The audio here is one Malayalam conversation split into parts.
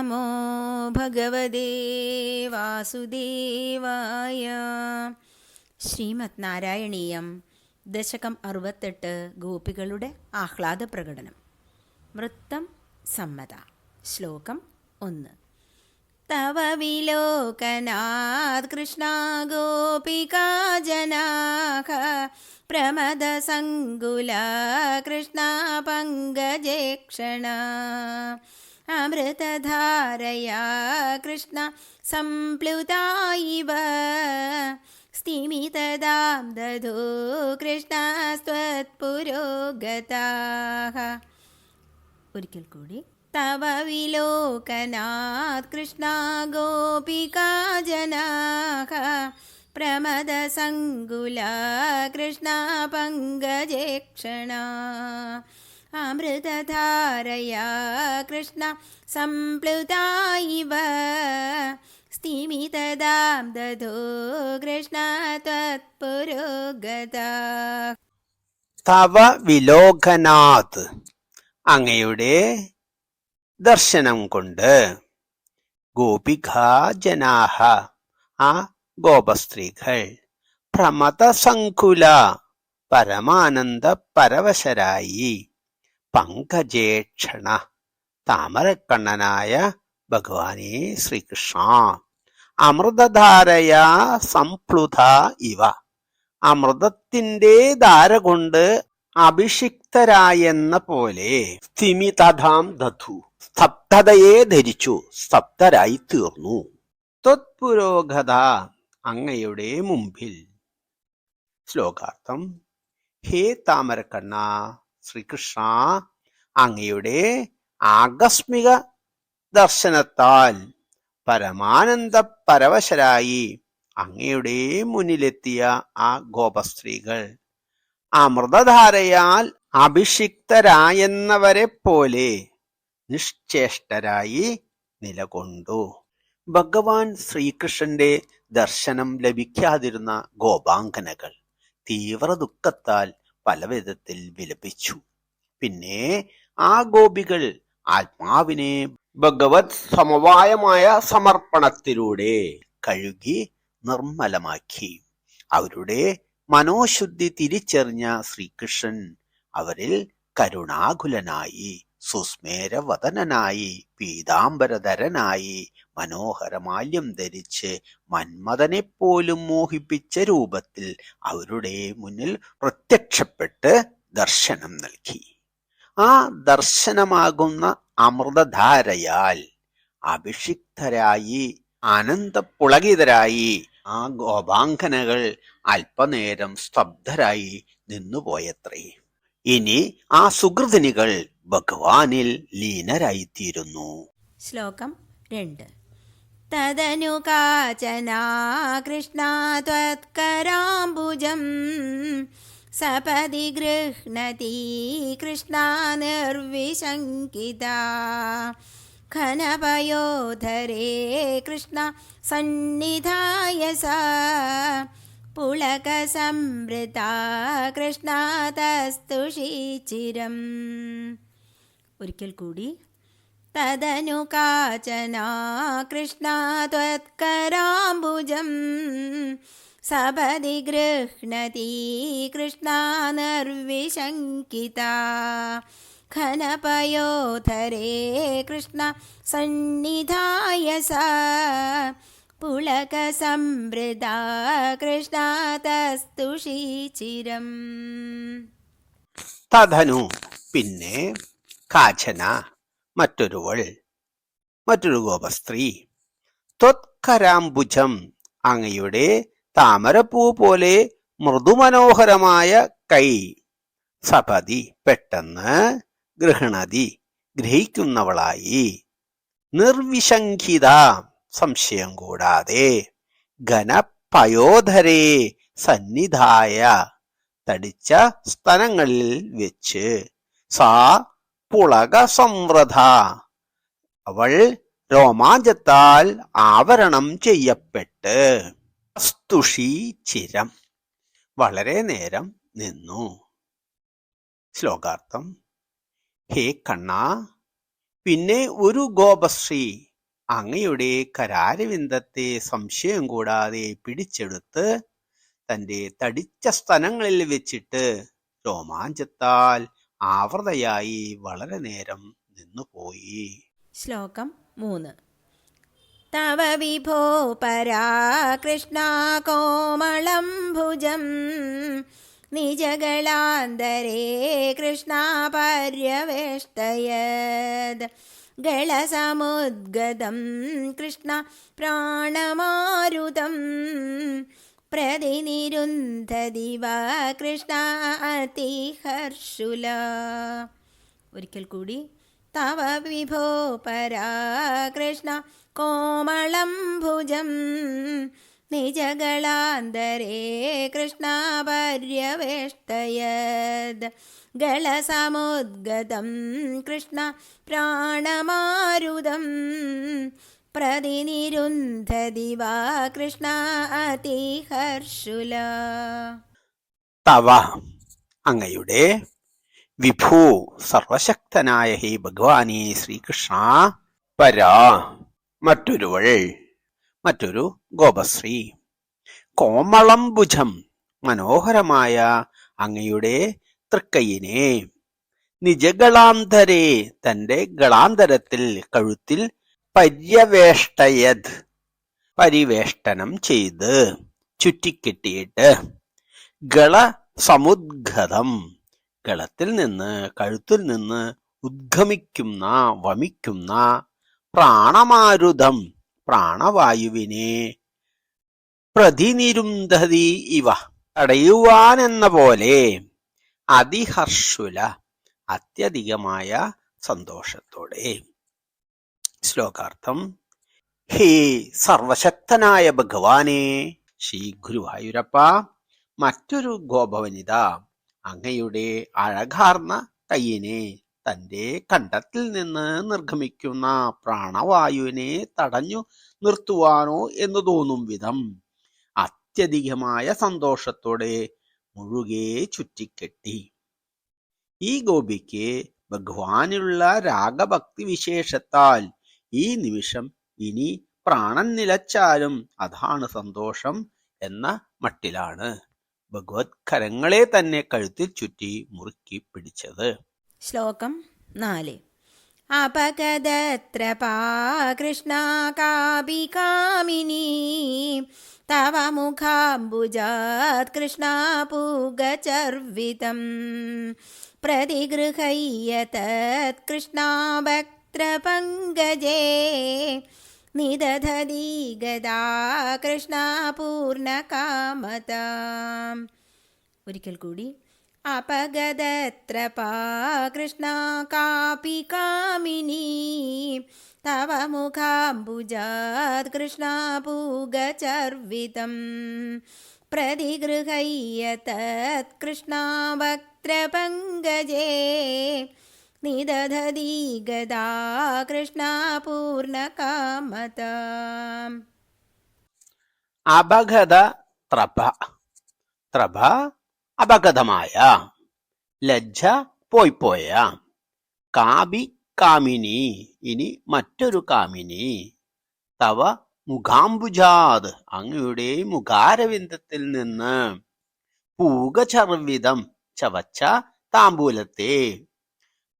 നമോ ഭഗവതേ വാസുദേവായ. ശ്രീമദ് നാരായണീയം ദശകം 68 ഗോപികളുടെ ആഹ്ലാദ പ്രകടനം. വൃത്തം സമ്മത. ശ്ലോകം 1. തവ വിലോകനാത് കൃഷ്ണ ഗോപികാ ജനാഃ പ്രമദ സങ്കുല കൃഷ്ണ പങ്കജേക്ഷണ അമൃതധാരയാ കൃഷ്ണ സംപ്ലുതാ ഇവ സ്ഥിമിതദാം ദധോ കൃഷ്ണസ്ത്വത്പുരോഗതാഃ. ഒരിക്കൽ കൂടി. തവ വിലോകനാത് കൃഷ്ണ ഗോപികാ ജനാഃ പ്രമദ സങ്കുല കൃഷ്ണ പങ്കജേക്ഷണ അമൃതധാരയാ കൃഷ്ണ സംപ്ലുതാ ഇവ സ്ഥിമിതദാം ദധോ കൃഷ്ണ ത്വത്പുരോഗതാഃ. തവ വിലോകനാത് അങ്ങയുടെ ദർശനം കൊണ്ട് ഗോപികാജനാഹ ആ ഗോപസ്ത്രീകൾ പ്രമദസങ്കുല പരമാനന്ദ പരവശരായി പങ്കജേക്ഷണ താമരക്കണ്ണനായ ഭഗവാനെ ശ്രീകൃഷ്ണ അമൃതധാരയാ സംപ്ലുത ഇവ അമൃതത്തിന്റെ ധാര കൊണ്ട് അഭിഷിക്തരായെന്ന പോലെ സ്ഥിമിതധാം ദധു സ്തബ്ധതയെ ധരിച്ചു സ്തബ്ധരായി തീർന്നു. ത്വത്പുരോഗത അങ്ങയുടെ മുമ്പിൽ. ശ്ലോകാർത്ഥം. ഹേ താമരക്കണ്ണ ശ്രീകൃഷ്ണ, അങ്ങയുടെ ആകസ്മിക ദർശനത്താൽ പരമാനന്ദ പരവശരായി അങ്ങയുടെ മുന്നിലെത്തിയ ആ ഗോപസ്ത്രീകൾ അമൃതധാരയാൽ അഭിഷിക്തരായെന്നവരെ പോലെ നിശ്ചേഷ്ടരായി നിലകൊണ്ടു. ഭഗവാൻ ശ്രീകൃഷ്ണന്റെ ദർശനം ലഭിക്കാതിരുന്ന ഗോപാംഗനകൾ തീവ്ര ദുഃഖത്താൽ പലവിധത്തിൽ വിലപിച്ചു. പിന്നെ ആ ഗോപികൾ ആത്മാവിനെ ഭഗവത് സമവായമായ സമർപ്പണത്തിലൂടെ കഴുകി നിർമ്മലമാക്കി. അവരുടെ മനോശുദ്ധി തിരിച്ചറിഞ്ഞ ശ്രീകൃഷ്ണൻ അവരിൽ കരുണാകുലനായി സുസ്മേരവദനായി പീതാംബരധരനായി മനോഹരമാല്യം ധരിച്ച് മന്മഥനെപ്പോലും മോഹിപ്പിച്ച രൂപത്തിൽ അവരുടെ മുന്നിൽ പ്രത്യക്ഷപ്പെട്ട് ദർശനം നൽകി. ആ ദർശനമാകുന്ന അമൃതധാരയാൽ അഭിഷിക്തരായി ആനന്ദപുളകിതരായി ആ ഗോപാംഗനകൾ അല്പനേരം സ്തബ്ധരായി നിന്നുപോയത്രേ. ഇനി ആ സുഹൃതിനികൾ ഭഗവാനിൽ ലീനരായിത്തീരുന്നു. ശ്ലോകം 2. തദനു കാചനാ കൃഷ്ണ ത്വത്കരാംബുജം സപദി ഗൃഹ്ണതി കൃഷ്ണ നിർവിശങ്കിതാ ഘനപയോധരേ കൃഷ്ണ സന്നിധായ സാ പുളകസംവൃതാ കൃഷ്ണ തസ്തുഷീചിരം. ഒരിക്കൽ കൂടി. തദനു കാചനാ കൃഷ്ണ ത്വത്കരാംബുജം സപദി ഗൃഹ്ണതി കൃഷ്ണ നിർവിശങ്കിതാ ഘനപയോധരേ കൃഷ്ണ സന്നിധായ സാ പുളകസംവൃതാ കൃഷ്ണ തസ്തുഷീചിരം. തധനു പിന്നെ കാചന മറ്റൊരു ഗോപസ്ത്രീ ത്വത്കരാംബുജം അങ്ങയുടെ താമരപ്പൂ പോലെ മൃദുമനോഹരമായ കൈ സപതി പെട്ടെന്ന് ഗൃഹണതി ഗ്രഹിക്കുന്നവളായി നിർവിശങ്കിത സംശയം കൂടാതെ ഘനപയോധരേ സന്നിധായ തടിച്ച സ്ഥലങ്ങളിൽ വെച്ച് സാ പുളക സംവൃത അവൾ രോമാഞ്ചത്താൽ ആവരണം ചെയ്യപ്പെട്ട് സ്തുഷി ചിരം വളരെ നേരം നിന്നു. ശ്ലോകാർത്ഥം. ഹേ കണ്ണ, പിന്നെ ഒരു ഗോപശ്രീ അങ്ങയുടെ കരാരവിന്ദത്തെ സംശയം കൂടാതെ പിടിച്ചെടുത്ത് തന്റെ തടിച്ച സ്തനങ്ങളിൽ വെച്ചിട്ട് രോമാഞ്ചത്താൽ ആവൃതയായി വളരെ നേരം നിന്നുപോയി. ശ്ലോകം 3. തവ വിഭോ പരാകൃഷ്ണ കോമളം ഭുജം നിജഗളാന്തരേ കൃഷ്ണ പര്യവേഷ്ടയത് ഗളസമുദ്ഗതം കൃഷ്ണ പ്രാണമാരുതം പ്രതിനിരുന്ധതിവ കൃഷ്ണ അതിഹർഷുല. ഒരിക്കൽ കൂടി. തവ വിഭോ പരാകൃഷ്ണ കോമളം ഭുജം നിജഗളാന്തരേ കൃഷ്ണ പര്യവേഷ്ടയത് ഗളസമുദ്ഗതം കൃഷ്ണ പ്രാണമാരുതം പ്രതിനിരുന്ധതിവ കൃഷ്ണ അതിഹർഷുല. തവ അങ്ങയുടെ, വിഭൂ സർവശക്തനായ ഹേ ഭഗവാനേ ശ്രീകൃഷ്ണ, പരാ മറ്റൊരുവൾ, മറ്റൊരു ഗോപശ്രീ, കോമളം ഭുജം മനോഹരമായ അങ്ങയുടെ തൃക്കൈയിനെ, നിജഗളാന്തരേ തന്റെ ഗളാന്തരത്തിൽ കഴുത്തിൽ, പര്യവേഷ്ടയത് പരിവേഷ്ടനം ചെയ്ത് ചുറ്റിക്കെട്ടിയിട്ട്, ഗള സമുദ്ഗതം ഗളത്തിൽ നിന്ന് കഴുത്തിൽ നിന്ന് ഉദ്ഗമിക്കുന്ന വമിക്കുന്ന, പ്രാണമാരുതം പ്രാണവായുവിനെ, പ്രതിനിരുന്ധതി ഇവ തടയുവാനെന്ന പോലെ, അതിഹർഷുല അത്യധികമായ സന്തോഷത്തോടെ. ശ്ലോകാർത്ഥം. ഹേ സർവശക്തനായ ഭഗവാനെ ശ്രീ ഗുരുവായൂരപ്പ, മറ്റൊരു ഗോപവനിത അങ്ങയുടെ അഴകാർന്ന കൈയിനെ തന്റെ കണ്ഠത്തിൽ നിന്ന് നിർഗമിക്കുന്ന പ്രാണവായുവിനെ തടഞ്ഞു നിർത്തുവാനോ എന്ന് തോന്നും വിധം അത്യധികമായ സന്തോഷത്തോടെ മുഴുകെ ചുറ്റിക്കെട്ടി. ഈ ഗോപിക്ക് ഭഗവാനുള്ള രാഗഭക്തി വിശേഷത്താൽ ഈ നിമിഷം ഇനി പ്രാണൻ നിലച്ചാലും അതാണ് സന്തോഷം എന്ന മട്ടിലാണ് ഭഗവത് കരങ്ങളെ തന്നെ കഴുത്തിൽ ചുറ്റി മുറുക്കി പിടിച്ചത്. ശ്ലോകം 4. അപഗതത്ര കൃഷ്ണ കാപി കാമിനി തവ മുഖാംബുജാത് കൃഷ്ണ പൂഗചർവിതം പ്രതിഗൃഹയ്യ തത് കൃഷ്ണ വക്ത്രപങ്കജേ നിദധതി ഗദാ കൃഷ്ണ പൂർണ്ണകാമതാം. ഒരിക്കൽ കൂടി. അപഗതത്ര കൃഷ്ണ കാപി കാമിനി തവ മുഖാംബുജാത് കൃഷ്ണ പൂഗചർവിതം പ്രതിഗൃഹയ്യ തത് കൃഷ്ണ വക്ത്രപങ്കജേ നിദധതി ഗദാ കൃഷ്ണ പൂർണ്ണകാമതാം. അപഗത ത്രപ. ത്രപ അപഗതമായ, ലജ്ജ പോയിപ്പോയ. കാബി കാമിനി ഇനി മറ്റൊരു കാമിനി. തവ മുഖാംബുജാത് അങ്ങയുടെ മുഖാരവിന്ദത്തിൽ നിന്ന്, പൂഗചർവിതം ചവച്ച താമ്പൂലത്തെ,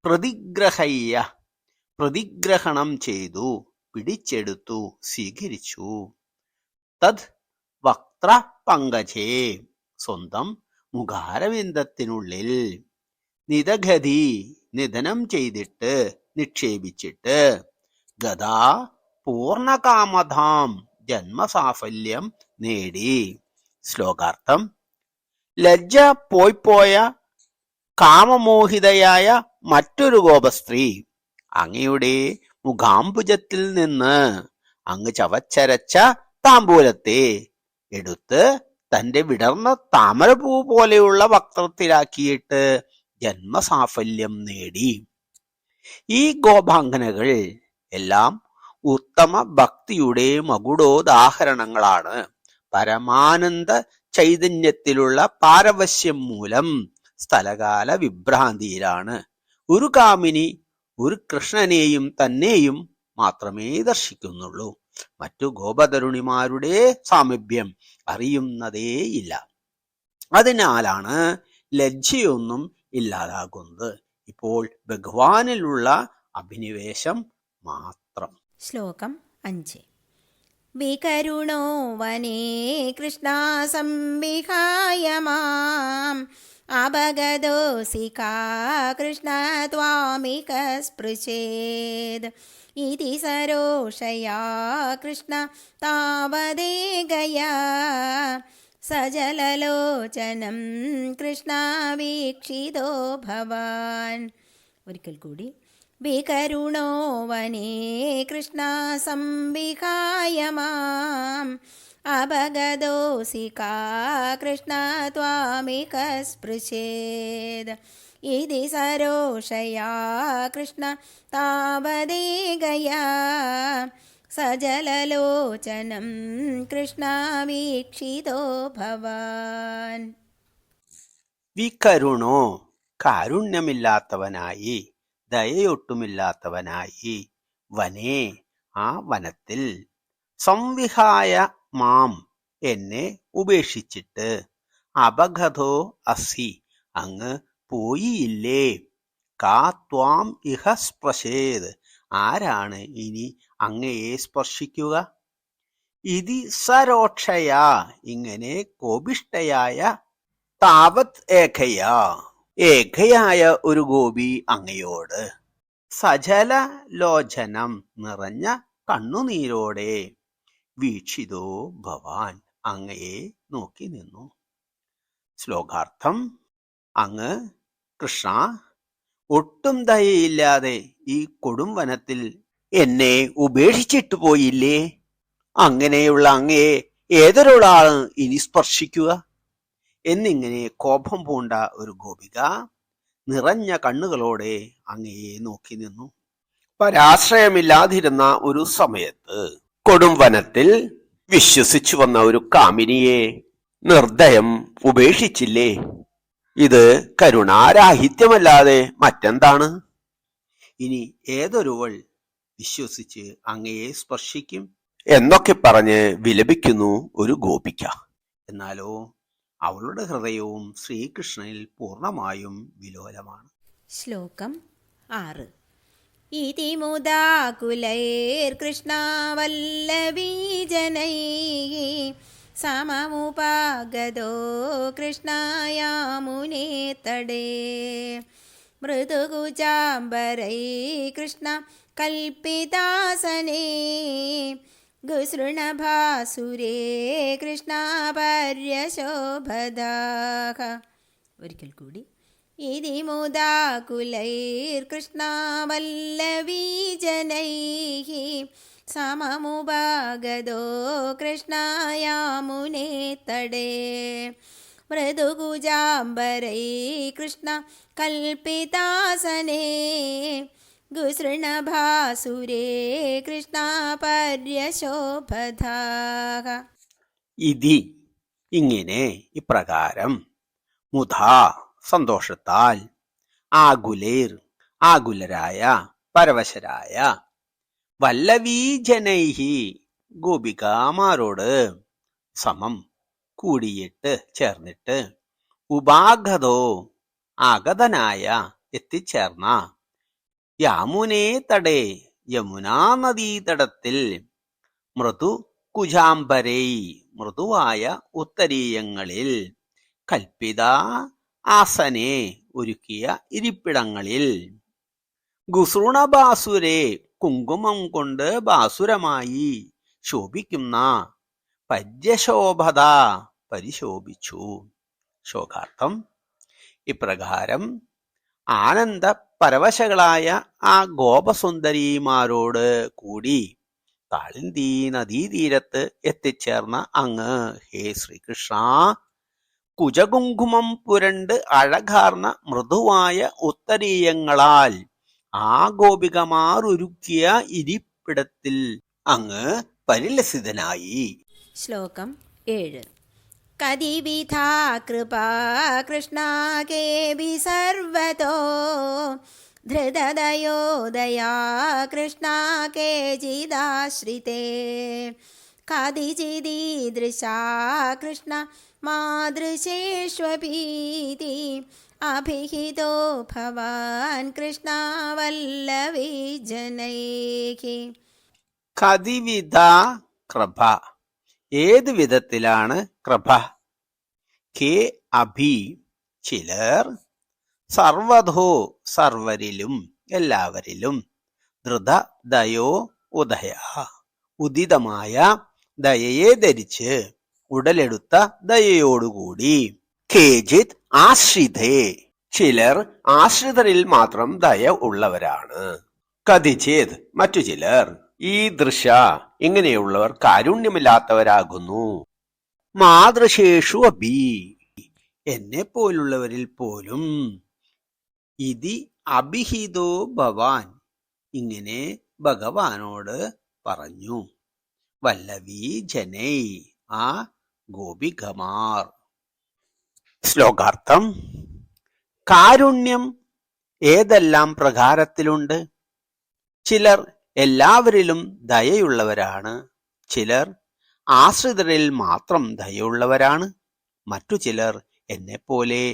പ്രതിഗ്രഹയ്യ പ്രതിഗ്രഹണം ചെയ്തു പിടിച്ചെടുത്തു സ്വീകരിച്ചു. തത് വക്ത്ര പങ്കജേ സ്വന്തം മുഖാരവിന്ദത്തിനുള്ളിൽ, നിദഗതി നിധനം ചെയ്തിട്ട് നിക്ഷേപിച്ചിട്ട്, ഗദാ പൂർണ്ണകാമധാം ജന്മസാഫല്യം നേടി. ശ്ലോകാർത്ഥം. ലജ്ജ പോയിപ്പോയ കാമമോഹിതയായ മറ്റൊരു ഗോപസ്ത്രീ അങ്ങയുടെ മുഖാംബുജത്തിൽ നിന്ന് അങ്ങ് ചവച്ചരച്ച താമ്പൂലത്തെ എടുത്ത് തന്റെ വിടർന്ന താമരപ്പൂ പോലെയുള്ള വക്രത്തിലാക്കിയിട്ട് ജന്മസാഫല്യം നേടി. ഈ ഗോപാംഗനകൾ എല്ലാം ഉത്തമ ഭക്തിയുടെ മകുടോദാഹരണങ്ങളാണ്. പരമാനന്ദ ചൈതന്യത്തിലുള്ള പാരവശ്യം മൂലം സ്ഥലകാല വിഭ്രാന്തിയിലാണ്. ഒരു കാമിനി ഒരു കൃഷ്ണനെയും തന്നെയും മാത്രമേ ദർശിക്കുന്നുള്ളൂ. മറ്റു ഗോപതരുണിമാരുടെ സാമീപ്യം അറിയുന്നതേയില്ല. അതിനാലാണ് ലജ്ജയൊന്നും ഇല്ലാതാകുന്നത്. ഇപ്പോൾ ഭഗവാനിലുള്ള അഭിനിവേശം മാത്രം. ശ്ലോകം 5. വികരുണോ വനേ കൃഷ്ണ സംവിഹായ മാം അപഗതോസി കാ കൃഷ്ണ ത്വാമിക സ്പൃശേത് ഇതി സരോഷയാ കൃഷ്ണ താവദേഗയാ സജലലോചനം കൃഷ്ണ വീക്ഷിതോ ഭവാൻ. ഒരിക്കൽ കൂടി. വികരുണോ വനേ കൃഷ്ണ സംവിഹായ മാം അപഗതോസി കാ കൃഷ്ണ ത്വാമിക സ്പൃശേത് ഇതി സരോഷയാ കൃഷ്ണ താവദേഗയാ സജലലോചനം കൃഷ്ണ വീക്ഷിതോ ഭവാൻ. വികരുണോ കാരുണ്യമില്ലാത്തവനായി, ദയയൊട്ടുമില്ലാത്തവനായി, വനേ ആ വനത്തിൽ, സംവിഹായ മാം എന്നെ ഉപേക്ഷിച്ചിട്ട്, അപഗതോ അസി അങ്ങ് പോയിയില്ലേ, കാ ത്വാം ഇഹ സ്പൃശേത് ആരാണ് ഇനി അങ്ങയെ സ്പർശിക്കുക, ഇതി സരോക്ഷയാ ഇങ്ങനെ കോപിഷ്ഠയായ, താവത് ഏകയാ ഏകയായ ഒരു ഗോപി അങ്ങയോട്, സജല ലോചനം നിറഞ്ഞ കണ്ണുനീരോടെ, വീക്ഷിതോ ഭവാൻ അങ്ങയെ നോക്കി നിന്നു. ശ്ലോകാർത്ഥം. അങ്ങ് കൃഷ്ണ ഒട്ടും ദയയില്ലാതെ ഈ കൊടും വനത്തിൽ എന്നെ ഉപേക്ഷിച്ചിട്ട് പോയില്ലേ, അങ്ങനെയുള്ള അങ്ങയെ ഏതൊരാളാണ് ഇനി സ്പർശിക്കുക എന്നിങ്ങനെ കോപം പൂണ്ട ഒരു ഗോപിക നിറഞ്ഞ കണ്ണുകളോടെ അങ്ങയെ നോക്കി നിന്നു. പരാശ്രയമില്ലാതിരുന്ന ഒരു സമയത്ത് കൊടും വനത്തിൽ വിശ്വസിച്ചു വന്ന ഒരു കാമിനിയെ നിർദ്ദയം ഉപേക്ഷിച്ചില്ലേ, ഇത് കരുണാരാഹിത്യമല്ലാതെ മറ്റെന്താണ്? ഇനി ഏതൊരുവൾ വിശ്വസിച്ച് അങ്ങയെ സ്പർശിക്കും എന്നൊക്കെ പറഞ്ഞ് വിലപിക്കുന്നു ഒരു ഗോപിക. എന്നാലോ അവളുടെ ഹൃദയവും ശ്രീകൃഷ്ണനിൽ പൂർണ്ണമായും വിലോലമാണ്. ശ്ലോകം 6. ഇതി മുദാകുലൈർകൃഷ്ണ വല്ലഭീജനൈഃ സമമുപാഗതോ കൃഷ്ണയാമുനേ തടേ മൃദുകുചാംബരൈ കൃഷ്ണ കൽപ്പിതാസനേ ഗുസൃണഭാസുരേ കൃഷ്ണ പര്യശോഭദാഃ. ഒരിക്കൽ കൂടി. ഇതി മുദാകുലൈർകൃഷ്ണ വല്ലഭീജനൈഃ സമമുപാഗതോ കൃഷ്ണയാമുനേ തടേ മൃദുകുചാംബരൈ കൃഷ്ണ കൽപ്പിതാസനേ ഗുസൃണഭാസുരേ കൃഷ്ണ പര്യശോഭദാഃ. ഇതി ഇങ്ങനെ ഇപ്രകാരം, മുധാ സന്തോഷത്താൽ, ആകുലേർ ആകുലരായ പരവശരായ, വല്ലവീജനൈഹി ഗോപികാമാരോട്, സമം കൂടിയിട്ട് ചേർന്നിട്ട്, ഉപാഗതോ ആഗതനായ എത്തിച്ചേർന്ന, യാമുനേ തടേ യമുനാ നദീതടത്തിൽ, മൃദു കുജാംബരൈ മൃദുവായ ഉത്തരീയങ്ങളിൽ, കൽപ്പിത ആസനെ ഒരുക്കിയ ഇരിപ്പിടങ്ങളിൽ, ഗുസൃണഭാസുരേ കുങ്കുമം കൊണ്ട് ബാസുരമായി ശോഭിക്കുന്ന, പര്യശോഭത പരിശോഭിച്ചു. ശോകാർത്ഥം. ഇപ്രകാരം ആനന്ദ പരവശകളായ ആ ഗോപസുന്ദരിമാരോട് കൂടി കാളിന്ദി നദീതീരത്ത് എത്തിച്ചേർന്ന അങ്ങ്, ഹേ ശ്രീകൃഷ്ണ, കുജകുങ്കുമം പുരണ്ട് അഴകാർന്ന മൃദുവായ ഉത്തരീയങ്ങളാൽ ആ ഗോപികമാർ ഒരുക്കിയ ഇരിപ്പിടത്തിൽ അങ്ങ് പരിലസിതനായി. ശ്ലോകം 7. കതിവിധാ കൃപാ കൃഷ്ണ കേവി സർവതോ ധൃതദയോദയാ കൃഷ്ണ കേചിദാശ്രിതേ കതിചിദീദൃശാ കൃഷ്ണ മാതൃശേഷ്വഭീതി അഭിഹിതോ ഭവാൻ കൃഷ്ണ വല്ലവീ ജനൈഃ. കതിവിധ കൃപ. ഏത് വിധത്തിലാണ് കൃപ? കെ അഭി ചിലർ, സർവധോ സർവരിലും എല്ലാവരിലും, ധൃത ദയോ ഉദയ ഉദിതമായ ദയയെ ധരിച്ച് ഉടലെടുത്ത ദയയോടുകൂടി, കേചിത് ആശ്രിതേ ചിലർ ആശ്രിതരിൽ മാത്രം ദയ ഉള്ളവരാണ്, കതിചേത് മറ്റു ചിലർ, ഈ ദൃശ ഇങ്ങനെയുള്ളവർ കാരുണ്യമില്ലാത്തവരാകുന്നു, മാതൃശേഷു അഭി എന്നെ പോലുള്ളവരിൽ പോലും, ഇതി അഭിഹിതോ ഭവാൻ ഇങ്ങനെ ഭഗവാനോട് പറഞ്ഞു, വല്ലവീ ജനൈ ആ ഗോപികമാർ. ശ്ലോകാർത്ഥം. കാരുണ്യം ഏതെല്ലാം പ്രകാരത്തിലുണ്ട്? ചിലർ എല്ലാവരിലും ദയയുള്ളവരാണ്, ചിലർ ആശ്രിതരിൽ മാത്രം ദയയുള്ളവരാണ്, മറ്റു ചിലർ എന്നെപ്പോലെ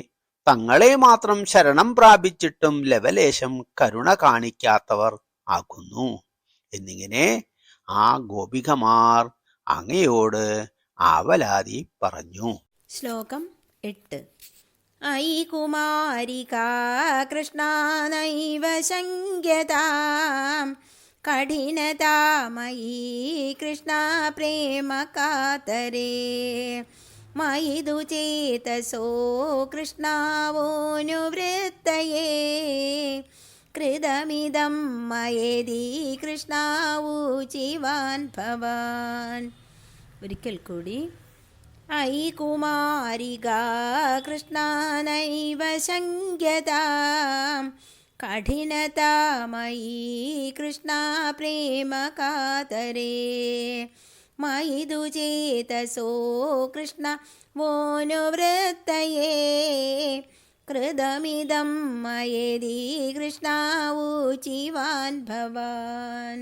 തങ്ങളെ മാത്രം ശരണം പ്രാപിച്ചിട്ടും ലവലേശം കരുണ കാണിക്കാത്തവർ ആകുന്നു എന്നിങ്ങനെ ആ ഗോപികമാർ അങ്ങയോട് ആവലാതി പറഞ്ഞു. ശ്ലോകം 8. അയി കുമാരികാ കൃഷ്ണ നൈവ ശങ്ക്യതാം കഠിനതാമയീ കൃഷ്ണ പ്രേമ കാതരേ മയിതു ചേതസോ കൃഷ്ണാവോനുവൃത്തയേ കൃതമിദം മയേതി കൃഷ്ണാവൂചിവാൻ ഭവാൻ. ഒരിക്കൽ കൂടി. അയി കുമാരികാ കൃഷ്ണ നൈവ ശങ്ക്യതാം കഠിനതാമയീ കൃഷ്ണ പ്രേമ കാതരേ മയിതു ചേതസോ കൃഷ്ണ വോനുവൃത്തയേ കൃതമിദം മയേതി കൃഷ്ണാവൂചിവാൻ ഭവാൻ.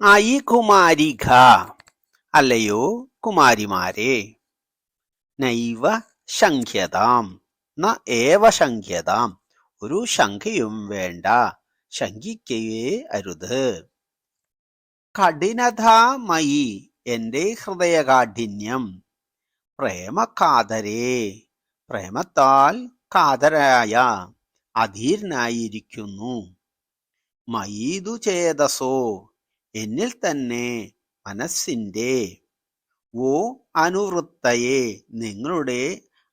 ആയി കുമാരിക അല്ലയോ കുമാരിമാരെ, നൈവ ശങ്ക്യതാം ന ഏവ ശങ്ക്യതാം ഒരു ശങ്കയും വേണ്ട, ശങ്കിക്കയേ അരുത്. കഠിനതാമയി എന്റെ ഹൃദയകാഠിന്യം, പ്രേമകാതരേ പ്രേമത്താൽ കാതരായ അധീരനായിരിക്കുന്നു, മയീതു ചേതസോ എന്നിൽ തന്നെ മനസ്സിന്റെ, ഓ അനുവൃത്തയെ നിങ്ങളുടെ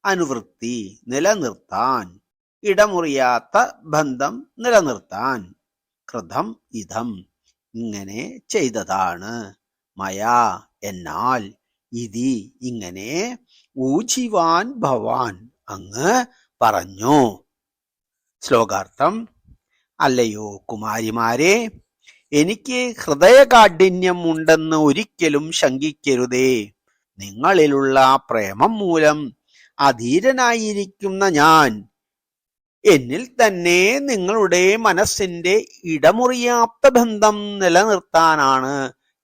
അനുവൃത്തി നിലനിർത്താൻ, ഇടമുറിയാത്ത ബന്ധം നിലനിർത്താൻ, കൃതം ഇതം ഇങ്ങനെ ചെയ്തതാണ്, മയാ എന്നാൽ, ഇതി ഇങ്ങനെ, ഊചിവാൻ ഭവാൻ അങ്ങ് പറഞ്ഞു. ശ്ലോകാർത്ഥം. അല്ലയോ കുമാരിമാരെ, എനിക്ക് ഹൃദയകാഠിന്യം ഉണ്ടെന്ന് ഒരിക്കലും ശങ്കിക്കരുതേ. നിങ്ങളിലുള്ള പ്രേമം മൂലം അധീരനായിരിക്കുന്ന ഞാൻ എന്നിൽ തന്നെ നിങ്ങളുടെ മനസ്സിന്റെ ഇടമുറിയാത്ത ബന്ധം നിലനിർത്താനാണ്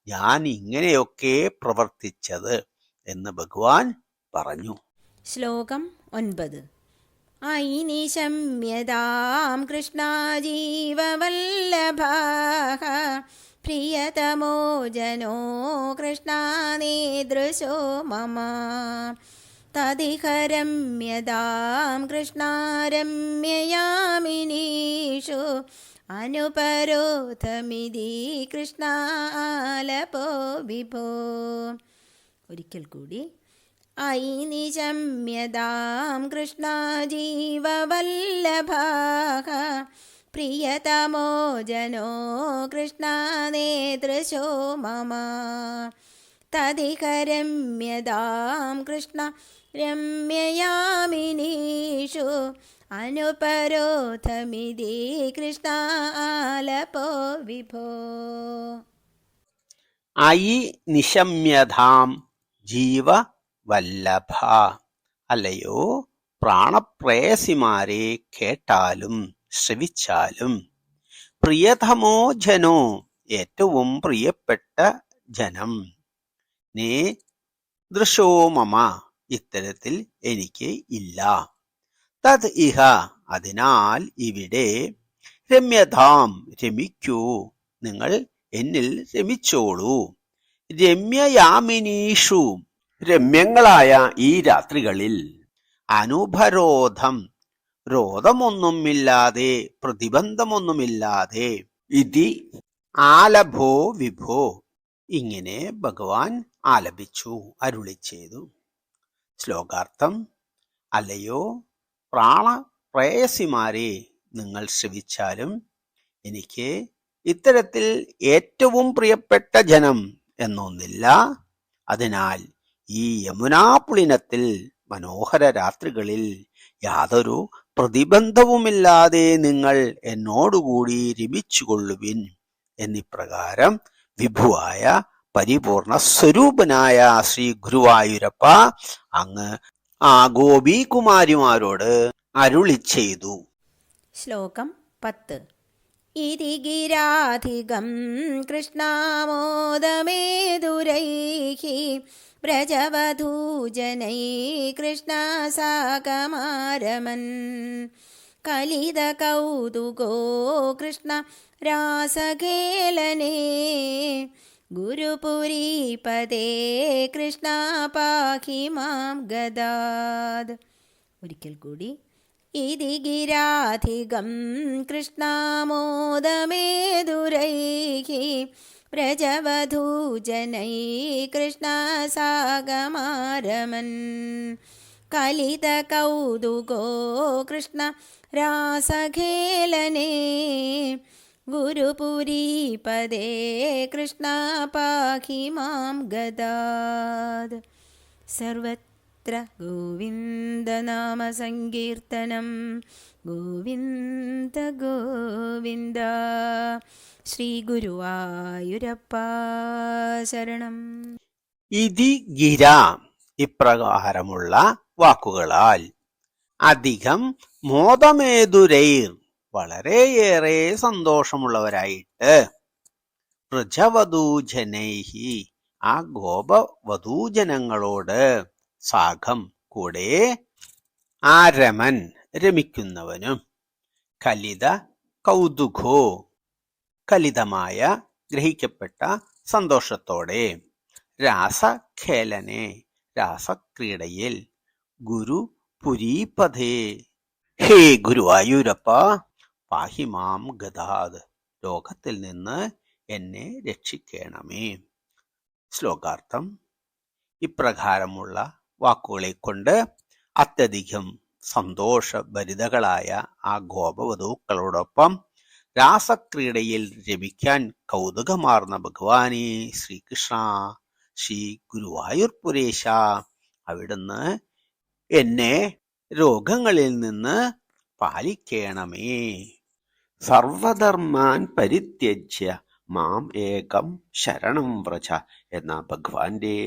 ഞാൻ ഇങ്ങനെയൊക്കെ പ്രവർത്തിച്ചത് എന്ന് ഭഗവാൻ പറഞ്ഞു. ശ്ലോകം 9. അയി നിശമ്യതാം കൃഷ്ണ ജീവവല്ലഭാഃ പ്രിയതമോ ജനോ കൃഷ്ണ നേദൃശോ മമ തദിഹ രമ്യതാം കൃഷ്ണ രമ്യയാമിനീഷു അനുപരോധമിതി കൃഷ്ണ ആലപോ വിഭോ. ഒരിക്കൽ കൂടി. അയി നിശമ്യതാം കൃഷ്ണ ജീവവല്ലഭാഃ പ്രിയതമോ ജനോ കൃഷ്ണ നേദൃശോ മമ തദിഹ രമ്യതാം കൃഷ്ണ രമ്യയാമിനീഷു അനുപരോധമിതി കൃഷ്ണ ആലപോ വിഭോ. അയി നിശമ്യതാം ജീവ വല്ലഭ അല്ലയോ പ്രാണപ്രേയസിമാരെ കേട്ടാലും ശ്രവിച്ചാലും പ്രിയതമോ ജനോ ഏറ്റവും പ്രിയപ്പെട്ട ജനം നേ ദൃശോ മമ ഇത്തരത്തിൽ എനിക്ക് ഇല്ല. തത് ഇഹ അതിനാൽ ഇവിടെ രമ്യതാം രമിക്കൂ നിങ്ങൾ എന്നിൽ രമിച്ചോളൂ. രമ്യയാമിനീഷു രമ്യങ്ങളായ ഈ രാത്രികളിൽ അനുപരോധം രോധമൊന്നുമില്ലാതെ പ്രതിബന്ധമൊന്നുമില്ലാതെ ഇതി ആലഭോ വിഭോ ഇങ്ങനെ ഭഗവാൻ ആലപിച്ചു അരുളി ചെയ്തു. ശ്ലോകാർത്ഥം: അല്ലയോ പ്രാണപ്രേയസിമാരെ, നിങ്ങൾ ശ്രവിച്ചാലും എനിക്ക് ഇത്തരത്തിൽ ഏറ്റവും പ്രിയപ്പെട്ട ജനം എന്നൊന്നില്ല. അതിനാൽ ഈ യമുനാപുളിനത്തിൽ മനോഹര രാത്രികളിൽ യാതൊരു പ്രതിബന്ധവുമില്ലാതെ നിങ്ങൾ എന്നോടുകൂടി രമിച്ചുകൊള്ളുവിൻ എന്നിപ്രകാരം വിഭുവായ പരിപൂർണ സ്വരൂപനായ ശ്രീ ഗുരുവായൂരപ്പ അങ്ങ് ആ ഗോപീകുമാരിമാരോട് അരുളി ചെയ്തു. ശ്ലോകം 10. ഇതി ഗിരാധികം കൃഷ്ണാമോദമേതുരൈഃ വ്രജവധൂജനൈ കൃഷ്ണസാകമാരമൻ കലിത കൗതുകോ കൃഷ്ണ രാസഖേലനേ ഗുരുപുരീപദേ കൃഷ്ണ പാഹി മാം ഗദാദ്. ഒരിക്കൽ കൂടി. ഇതി ഗിരാധികം കൃഷ്ണാമോദമേതുരൈഃ വ്രജവധൂജനൈ കൃഷ്ണസാകമാരമൻ കലിത കൗതുകോ കൃഷ്ണ രാസഖേലനേ ഗുരുപുരീപദേ കൃഷ്ണ പാഹി മാം ഗദാദ്. സർവത്ര ഗോവിന്ദനാമ സങ്കീർത്തനം. ഗോവിന്ദ ഗോവിന്ദ. ശ്രീ ഗുരുവായൂരപ്പ ശരണം. ഇതി ഗിര ഇപ്രകാരമുള്ള വാക്കുകളാൽ അധികം മോദമേതുരൈർ വളരെയേറെ സന്തോഷമുള്ളവരായിട്ട് വ്രജവധൂജനൈഹി ആ ഗോപവധൂജനങ്ങളോട് സാഖം കൂടെ ആരമൻ രമിക്കുന്നവനും കലിത കൗതുകോ കലിതമായ ഗ്രഹിക്കപ്പെട്ട സന്തോഷത്തോടെ രാസഖേലനെ രാസക്രീഡയിൽ ഗുരുപുരീപദേ ഹേ ഗുരുവായൂരപ്പ പാഹിമാം ഗദാദ് ലോകത്തിൽ നിന്ന് എന്നെ രക്ഷിക്കണമേ. ശ്ലോകാർത്ഥം: ഇപ്രകാരമുള്ള വാക്കുകളെ കൊണ്ട് അത്യധികം സന്തോഷഭരിതകളായ ആ ഗോപവധൂക്കളോടൊപ്പം രാസക്രീഡയിൽ രമിക്കാൻ കൗതുകമാർന്ന ഭഗവാനെ ശ്രീകൃഷ്ണ, ശ്രീ ഗുരുവായൂർപുരേശ, അവിടുന്ന് എന്നെ രോഗങ്ങളിൽ നിന്ന് പാലിക്കണമേ. സർവധർമാൻ പരിത്യജ്യ മാം ഏകം ശരണം വ്രജ എന്ന ഭഗവാന്റെ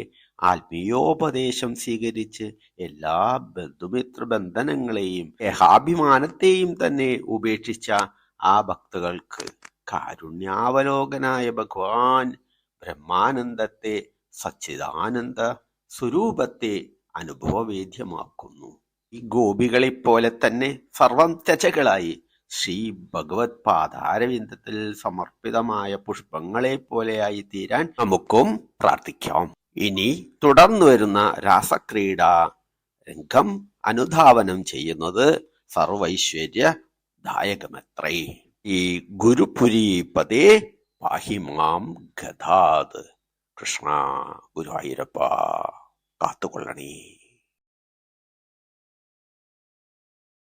ആത്മീയോപദേശം സ്വീകരിച്ച് എല്ലാ ബന്ധുമിത്ര ബന്ധനങ്ങളെയും ദേഹാഭിമാനത്തെയും തന്നെ ഉപേക്ഷിച്ച ആ ഭക്തകൾക്ക് കാരുണ്യാവലോകനായ ഭഗവാൻ ബ്രഹ്മാനന്ദത്തെ സച്ചിദാനന്ദ സ്വരൂപത്തെ അനുഭവവേദ്യമാക്കുന്നു. ഈ ഗോപികളെപ്പോലെ തന്നെ സർവം ത്യജകളായി ശ്രീ ഭഗവത് പാദാരവിന്ദത്തിൽ സമർപ്പിതമായ പുഷ്പങ്ങളെ പോലെയായി തീരാൻ നമുക്കും പ്രാർത്ഥിക്കാം. ഇനി തുടർന്നു വരുന്ന രാസക്രീഡ രംഗം അനുധാവനം ചെയ്യുന്നത് സർവൈശ്വര്യദായകമത്രേ. ഈ ഗുരുപുരീപദേ പാഹിമാം ഗദാദ്. കൃഷ്ണ ഗുരുവായൂരപ്പ കാത്തുകൊള്ളണേ.